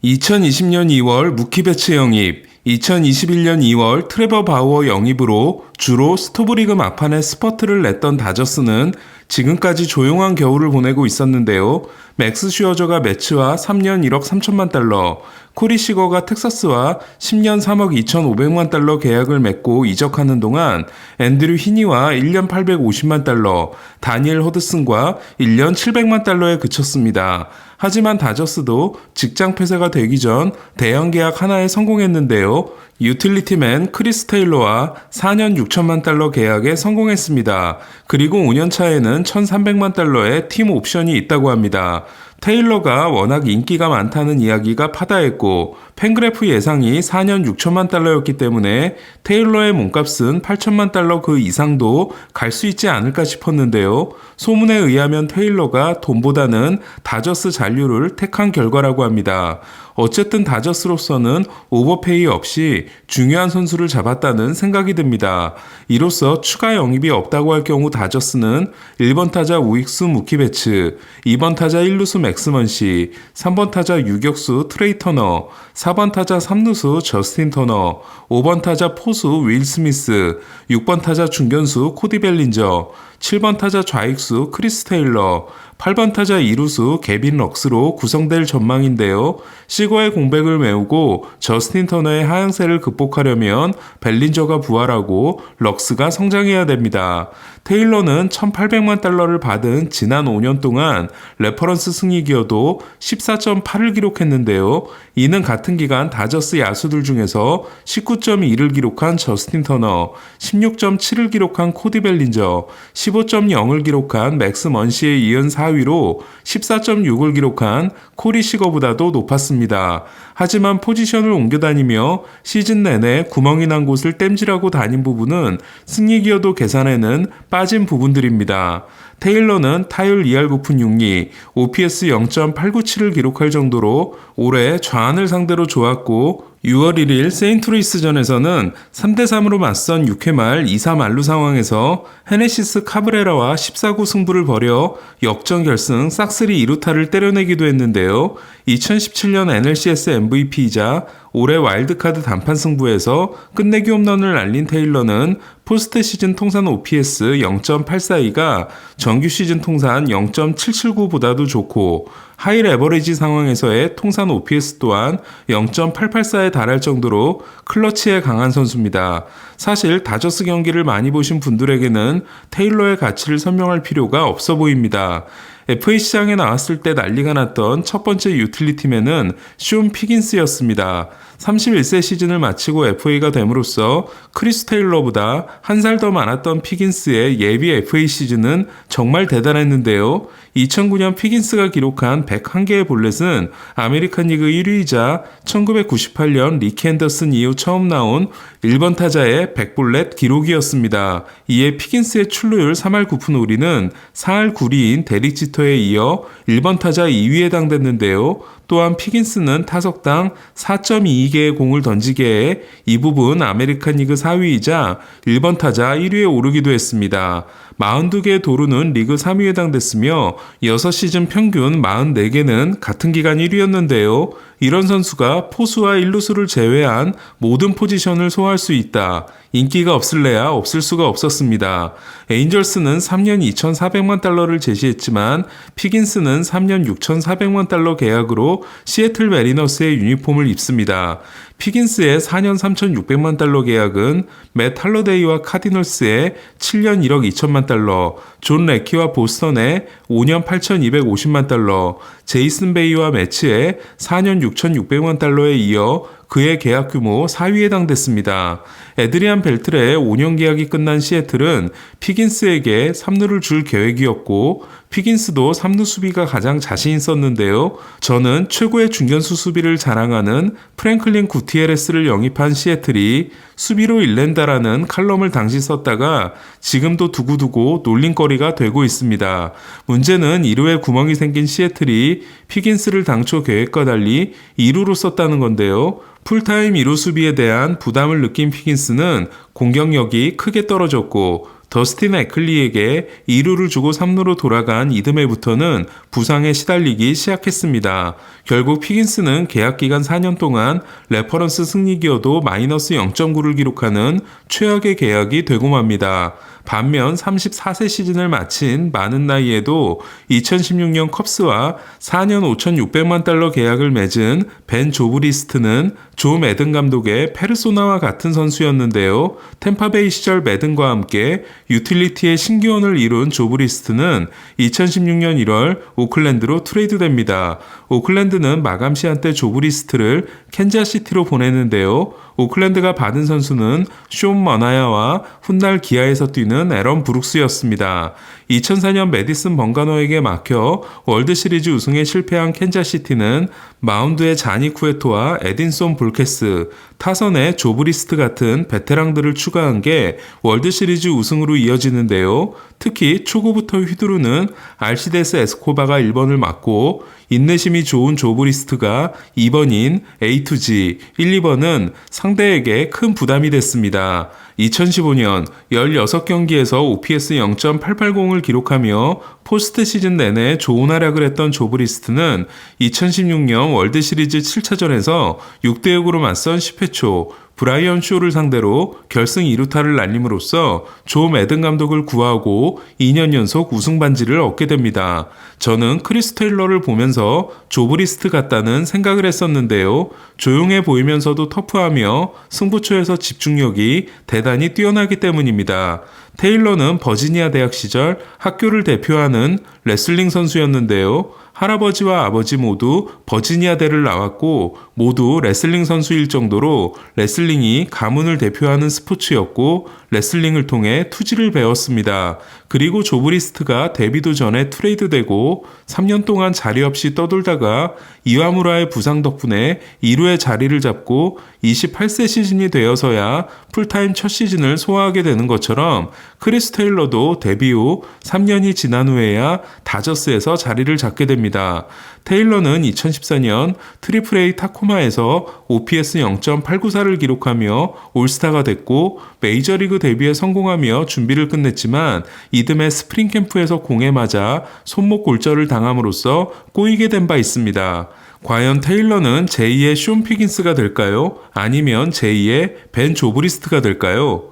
2020년 2월 무키 베츠 영입, 2021년 2월 트레버 바우어 영입으로 주로 스토브리그 막판에 스퍼트를 냈던 다저스는 지금까지 조용한 겨울을 보내고 있었는데요. 맥스 슈어저가 매츠와 3년 1억 3천만 달러, 코리 시거가 텍사스와 10년 3억 2,500만 달러 계약을 맺고 이적하는 동안 앤드류 히니와 1년 850만 달러, 다니엘 허드슨과 1년 700만 달러에 그쳤습니다. 하지만 다저스도 직장 폐쇄가 되기 전 대형 계약 하나에 성공했는데요. 유틸리티맨 크리스 테일러와 4년 6천만 달러 계약에 성공했습니다. 그리고 5년 차에는 1,300만 달러의 팀 옵션이 있다고 합니다. 테일러가 워낙 인기가 많다는 이야기가 파다했고 팬그래프 예상이 4년 6천만 달러였기 때문에 테일러의 몸값은 8천만 달러 그 이상도 갈 수 있지 않을까 싶었는데요. 소문에 의하면 테일러가 돈보다는 다저스 잔류를 택한 결과라고 합니다. 어쨌든 다저스로서는 오버페이 없이 중요한 선수를 잡았다는 생각이 듭니다. 이로써 추가 영입이 없다고 할 경우 다저스는 1번 타자 우익수 무키 베츠, 2번 타자 1루수 맥스먼시, 3번 타자 유격수 트레이 터너, 4번 타자 3루수 저스틴 터너, 5번 타자 포수 윌 스미스, 6번 타자 중견수 코디 벨린저, 7번 타자 좌익수 크리스 테일러, 8번 타자 2루수 개빈 럭스로 구성될 전망인데요. 시거의 공백을 메우고 저스틴 터너의 하향세를 극복하려면 벨린저가 부활하고 럭스가 성장해야 됩니다. 테일러는 1,800만 달러를 받은 지난 5년 동안 레퍼런스 승리 기여도 14.8을 기록했는데요. 이는 같은 기간 다저스 야수들 중에서 19.2를 기록한 저스틴 터너, 16.7을 기록한 코디 벨린저, 15.0을 기록한 맥스 먼시에 이은 4위로 14.6을 기록한 코리 시거보다도 높았습니다. 하지만 포지션을 옮겨다니며 시즌 내내 구멍이 난 곳을 땜질하고 다닌 부분은 승리 기여도 계산에는 빠진 부분들입니다. 테일러는 타율 2할 9푼 6리, OPS 0.897을 기록할 정도로 올해 좌안을 상대로 좋았고 6월 1일 세인트루이스전에서는 3대3으로 맞선 6회 말 2사 만루 상황에서 헤네시스 카브레라와 14구 승부를 벌여 역전 결승 싹쓸이 2루타를 때려내기도 했는데요. 2017년 NLCS MVP이자 올해 와일드카드 단판 승부에서 끝내기 홈런을 날린 테일러는 포스트 시즌 통산 OPS 0.842가 정규 시즌 통산 0.779보다도 좋고 하이 레버리지 상황에서의 통산 OPS 또한 0.884에 달할 정도로 클러치에 강한 선수입니다. 사실 다저스 경기를 많이 보신 분들에게는 테일러의 가치를 설명할 필요가 없어 보입니다. FA 시장에 나왔을 때 난리가 났던 첫 번째 유틸리티맨은 숀 피긴스였습니다. 31세 시즌을 마치고 FA가 됨으로써 크리스 테일러보다 한 살 더 많았던 피긴스의 예비 FA 시즌은 정말 대단했는데요. 2009년 피긴스가 기록한 101개의 볼넷은 아메리칸 리그 1위이자 1998년 리키 앤더슨 이후 처음 나온 1번 타자의 100볼넷 기록이었습니다. 이에 피긴스의 출루율 3할 9푼 5리는 4할 9리인 데릭 지터에 이어 1번 타자 2위에 해당됐는데요. 또한 피긴스는 타석당 4.22개의 공을 던지게 해 이 부분 아메리칸 리그 4위이자 1번 타자 1위에 오르기도 했습니다. 42개의 도루는 리그 3위에 해당됐으며 6시즌 평균 44개는 같은 기간 1위였는데요. 이런 선수가 포수와 1루수를 제외한 모든 포지션을 소화할 수 있다. 인기가 없을래야 없을 수가 없었습니다. 에인절스는 3년 2,400만 달러를 제시했지만 피긴스는 3년 6,400만 달러 계약으로 시애틀 메리너스의 유니폼을 입습니다. 피긴스의 4년 3,600만 달러 계약은 맷 할러데이와 카디널스의 7년 1억 2천만 달러, 존 레키와 보스턴의 5년 8,250만 달러, 제이슨 베이와 매치의 4년 6,600만 달러에 이어 그의 계약 규모 4위에 해당됐습니다. 에드리안 벨트레의 5년 계약이 끝난 시애틀은 피긴스에게 3루를 줄 계획이었고 피긴스도 3루 수비가 가장 자신 있었는데요. 저는 최고의 중견수 수비를 자랑하는 프랭클린 구티에레스를 영입한 시애틀이 수비로 일낸다라는 칼럼을 당시 썼다가 지금도 두고두고 놀림거리가 되고 있습니다. 문제는 2루에 구멍이 생긴 시애틀이 피긴스를 당초 계획과 달리 2루로 썼다는 건데요. 풀타임 2루 수비에 대한 부담을 느낀 피긴스는 공격력이 크게 떨어졌고 더스틴 애클리에게 2루를 주고 3루로 돌아간 이듬해부터는 부상에 시달리기 시작했습니다. 결국 피긴스는 계약 기간 4년 동안 레퍼런스 승리기여도 마이너스 0.9를 기록하는 최악의 계약이 되고 맙니다. 반면 34세 시즌을 마친 많은 나이에도 2016년 컵스와 4년 5,600만 달러 계약을 맺은 벤 조브리스트는 조 매든 감독의 페르소나와 같은 선수였는데요. 템파베이 시절 매든과 함께 유틸리티의 신기원을 이룬 조브리스트는 2016년 1월 오클랜드로 트레이드됩니다. 오클랜드는 마감 시한 때 조브리스트를 캔자스시티로 보냈는데요. 오클랜드가 받은 선수는 쇼 머나야와 훗날 기아에서 뛰는 에런 브룩스였습니다. 2004년 메디슨 번가노에게 막혀 월드시리즈 우승에 실패한 캔자스시티는 마운드에 자니 쿠에토와 에딘손 볼케스, 타선에 조브리스트 같은 베테랑들을 추가한 게 월드시리즈 우승으로 이어지는데요. 특히 초구부터 휘두르는 알시데스 에스코바가 1번을 맡고 인내심이 좋은 조브리스트가 2번인 A2G, 1, 2번은 상대에게 큰 부담이 됐습니다. 2015년 16경기에서 OPS 0.880을 기록하며 포스트 시즌 내내 좋은 활약을 했던 조브리스트는 2016년 월드시리즈 7차전에서 6대6으로 맞선 10회 초 브라이언 쇼를 상대로 결승 2루타를 날림으로써 조 매든 감독을 구하고 2년 연속 우승 반지를 얻게 됩니다. 저는 크리스 테일러를 보면서 조브리스트 같다는 생각을 했었는데요. 조용해 보이면서도 터프하며 승부처에서 집중력이 대단히 뛰어나기 때문입니다. 테일러는 버지니아 대학 시절 학교를 대표하는 레슬링 선수였는데요. 할아버지와 아버지 모두 버지니아대를 나왔고 모두 레슬링 선수일 정도로 레슬링이 가문을 대표하는 스포츠였고 레슬링을 통해 투지를 배웠습니다. 그리고 조브리스트가 데뷔도 전에 트레이드되고 3년 동안 자리 없이 떠돌다가 이와무라의 부상 덕분에 2루의 자리를 잡고 28세 시즌이 되어서야 풀타임 첫 시즌을 소화하게 되는 것처럼 크리스 테일러도 데뷔 후 3년이 지난 후에야 다저스에서 자리를 잡게 됩니다. 테일러는 2014년 트리플 A 타코마에서 OPS 0.894를 기록하며 올스타가 됐고 메이저리그 데뷔에 성공하며 준비를 끝냈지만 이듬해 스프링 캠프에서 공에 맞아 손목 골절을 당함으로써 꼬이게 된 바 있습니다. 과연 테일러는 제2의 쇼 피긴스가 될까요? 아니면 제2의 벤 조브리스트가 될까요?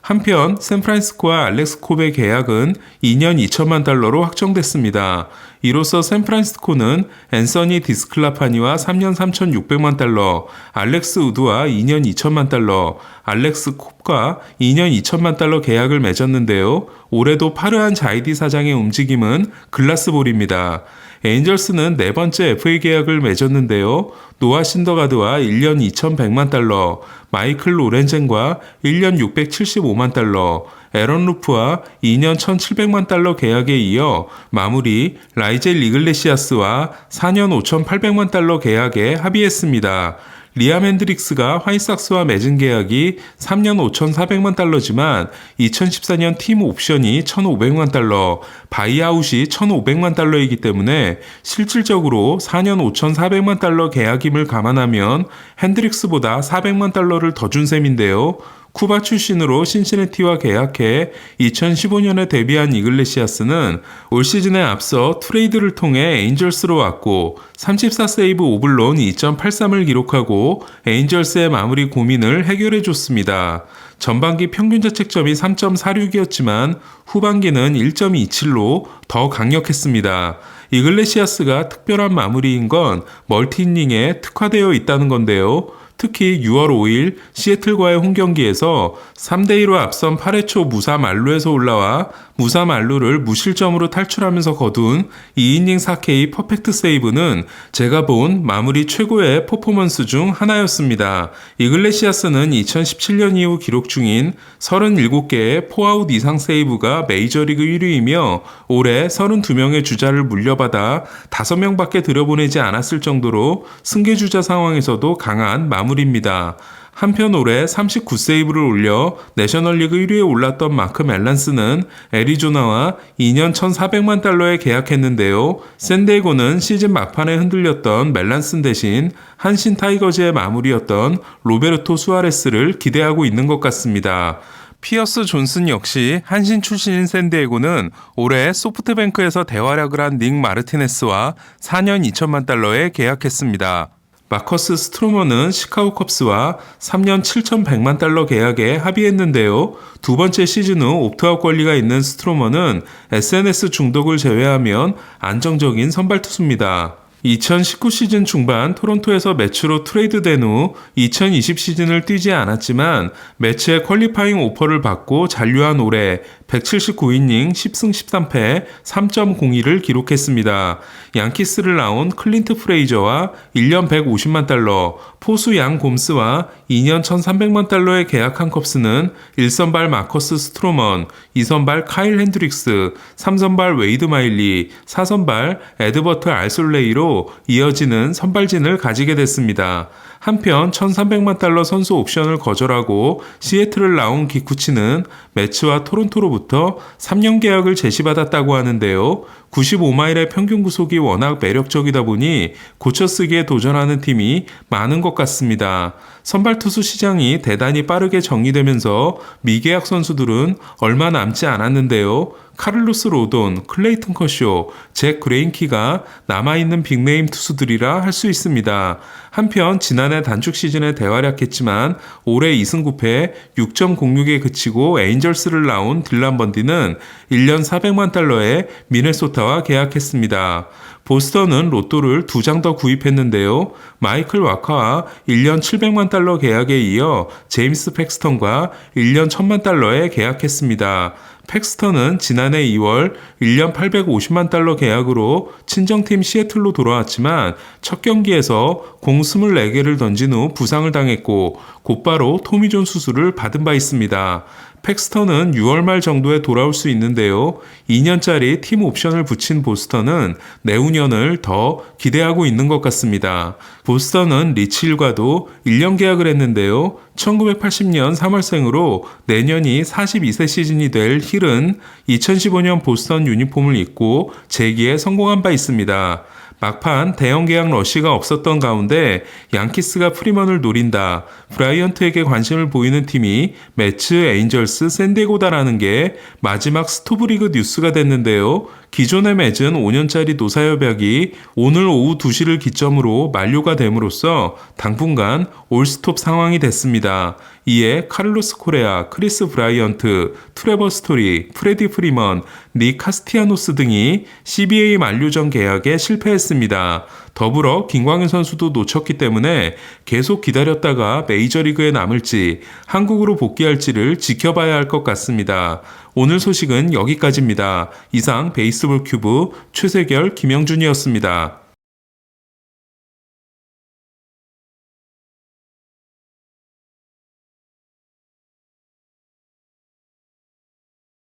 한편 샌프란시스코와 알렉스 콥의 계약은 2년 2천만 달러로 확정됐습니다. 이로써 샌프란시스코는 앤서니 디스클라파니와 3년 3,600만 달러, 알렉스 우드와 2년 2천만 달러, 알렉스 콥과 2년 2천만 달러 계약을 맺었는데요. 올해도 파르한 자이디 사장의 움직임은 글라스볼입니다. 에인절스는 네 번째 FA 계약을 맺었는데요. 노아 신더가드와 1년 2,100만 달러, 마이클 로렌젠과 1년 675만 달러, 에런 루프와 2년 1,700만 달러 계약에 이어 마무리 라이젤 이글레시아스와 4년 5,800만 달러 계약에 합의했습니다. 리암 핸드릭스가 화이삭스와 맺은 계약이 3년 5,400만 달러지만 2014년 팀 옵션이 1,500만 달러, 바이아웃이 1,500만 달러이기 때문에 실질적으로 4년 5,400만 달러 계약임을 감안하면 핸드릭스보다 400만 달러를 더 준 셈인데요. 쿠바 출신으로 신시내티와 계약해 2015년에 데뷔한 이글레시아스는 올 시즌에 앞서 트레이드를 통해 에인절스로 왔고 34세이브 오블론 2.83을 기록하고 에인절스의 마무리 고민을 해결해 줬습니다. 전반기 평균 자책점이 3.46이었지만 후반기는 1.27로 더 강력했습니다. 이글레시아스가 특별한 마무리인 건 멀티이닝에 특화되어 있다는 건데요. 특히 6월 5일 시애틀과의 홈경기에서 3대2로 앞선 8회 초 무사 만루에서 올라와 무사 만루를 무실점으로 탈출하면서 거둔 2이닝 4K 퍼펙트 세이브는 제가 본 마무리 최고의 퍼포먼스 중 하나였습니다. 이글레시아스는 2017년 이후 기록 중인 37개의 포아웃 이상 세이브가 메이저리그 1위이며 올해 32명의 주자를 물려받아 5명밖에 들여보내지 않았을 정도로 승계주자 상황에서도 강한 마무리입니다. 한편 올해 39세이브를 올려 내셔널리그 1위에 올랐던 마크 멜란스는 애리조나와 2년 1,400만 달러에 계약했는데요. 샌디에고는 시즌 막판에 흔들렸던 멜란슨 대신 한신 타이거즈의 마무리였던 로베르토 수아레스를 기대하고 있는 것 같습니다. 피어스 존슨 역시 한신 출신인 샌디에고는 올해 소프트뱅크에서 대활약을 한 닉 마르티네스와 4년 2천만 달러에 계약했습니다. 마커스 스트로먼은 시카고 컵스와 3년 7,100만 달러 계약에 합의했는데요. 두 번째 시즌 후 옵트아웃 권리가 있는 스트로먼은 SNS 중독을 제외하면 안정적인 선발 투수입니다. 2019 시즌 중반 토론토에서 매치로 트레이드된 후 2020 시즌을 뛰지 않았지만 매치의 퀄리파잉 오퍼를 받고 잔류한 올해 179이닝 10승 13패 3.02를 기록했습니다. 양키스를 나온 클린트 프레이저와 1년 150만 달러, 포수 양 곰스와 2년 1,300만 달러에 계약한 컵스는 1선발 마커스 스트로먼, 2선발 카일 핸드릭스, 3선발 웨이드 마일리, 4선발 에드버트 알솔레이로 이어지는 선발진을 가지게 됐습니다. 한편 1,300만 달러 선수 옵션을 거절하고 시애틀을 나온 기쿠치는 매치와 토론토로부터 3년 계약을 제시받았다고 하는데요. 95마일의 평균 구속이 워낙 매력적이다 보니 고쳐쓰기에 도전하는 팀이 많은 것 같습니다. 선발 투수 시장이 대단히 빠르게 정리되면서 미계약 선수들은 얼마 남지 않았는데요. 카를로스 로돈, 클레이튼 커쇼, 잭 그레인키가 남아있는 빅네임 투수들이라 할 수 있습니다. 한편 지난해 단축 시즌에 대활약했지만 올해 2승 9패 6.06에 그치고 에인절스를 나온 딜란 번디는 1년 400만 달러에 미네소타와 계약했습니다. 보스턴은 로또를 2장 더 구입했는데요. 마이클 와카와 1년 700만 달러 계약에 이어 제임스 팩스턴과 1년 1000만 달러에 계약했습니다. 팩스턴은 지난해 2월 1년 850만 달러 계약으로 친정팀 시애틀로 돌아왔지만 첫 경기에서 공 24개를 던진 후 부상을 당했고 곧바로 토미존 수술을 받은 바 있습니다. 팩스턴은 6월 말 정도에 돌아올 수 있는데요. 2년짜리 팀 옵션을 붙인 보스턴은 내후년을 더 기대하고 있는 것 같습니다. 보스턴은 리치 힐과도 1년 계약을 했는데요. 1980년 3월생으로 내년이 42세 시즌이 될 힐은 2015년 보스턴 유니폼을 입고 재기에 성공한 바 있습니다. 막판 대형 계약 러시가 없었던 가운데 양키스가 프리먼을 노린다, 브라이언트에게 관심을 보이는 팀이 매츠, 에인절스, 샌디에고다라는 게 마지막 스토브리그 뉴스가 됐는데요. 기존에 맺은 5년짜리 노사협약이 오늘 오후 2시를 기점으로 만료가 됨으로써 당분간 올스톱 상황이 됐습니다. 이에 카를로스 코레아, 크리스 브라이언트, 트레버 스토리, 프레디 프리먼, 닉 카스티아노스 등이 CBA 만료 전 계약에 실패했습니다. 더불어 김광현 선수도 놓쳤기 때문에 계속 기다렸다가 메이저리그에 남을지 한국으로 복귀할지를 지켜봐야 할 것 같습니다. 오늘 소식은 여기까지입니다. 이상 베이스볼 큐브 최세결 김영준이었습니다.